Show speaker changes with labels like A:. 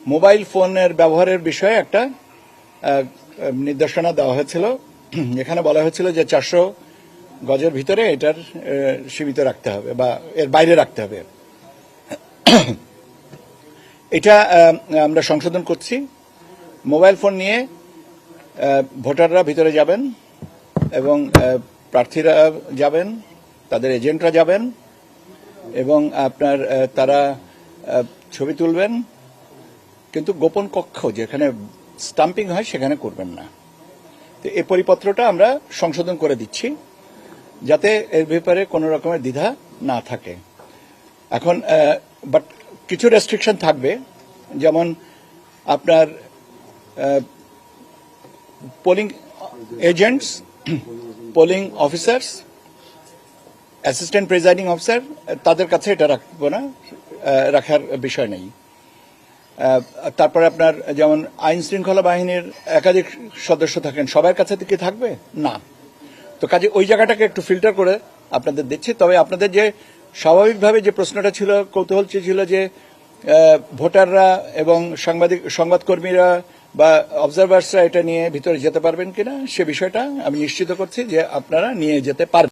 A: Mobile ফোনের ব্যবহারের বিষয়ে একটা নির্দেশনা দেওয়া হয়েছিল। এখানে বলা হয়েছিল যে 400 গজের ভিতরে এটার সীমিত রাখতে হবে বা এর বাইরে রাখতে হবে। এটা আমরা সংশোধন করছি। মোবাইল ফোন নিয়ে ভোটাররা ভিতরে যাবেন এবং প্রার্থীরা যাবেন, তাদের এজেন্টরা যাবেন এবং আপনার তারা ছবি তুলবেন, কিন্তু গোপন কক্ষ যেখানে স্টাম্পিং হয় সেখানে করবেন না। তো এই পরিপত্রটা আমরা সংশোধন করে দিচ্ছি যাতে এর ব্যাপারে কোনো রকমের দ্বিধা না থাকে। এখন বাট কিছু রেস্ট্রিকশন থাকবে, যেমন আপনার polling agents, polling officers, assistant presiding officer, তাদের কাছে এটা রাখবো না, রাখার বিষয় নেই। তারপরে আপনার যেমন আইন শৃঙ্খলা বাহিনীর একাধিক সদস্য থাকেন, সবার কাছে কি থাকবে না। তো কাজে ওই জায়গাটাকে একটু ফিল্টার করে আপনাদের দিচ্ছি। তবে আপনাদের যে স্বাভাবিকভাবে যে প্রশ্নটা ছিল, কৌতূহল ছিল যে ভোটাররা এবং সংবাদকর্মীরা বা অবজারভার্সরা এটা নিয়ে ভিতরে যেতে পারবেন কিনা, সে বিষয়টা আমি নিশ্চিত করছি যে আপনারা নিয়ে যেতে পারবেন।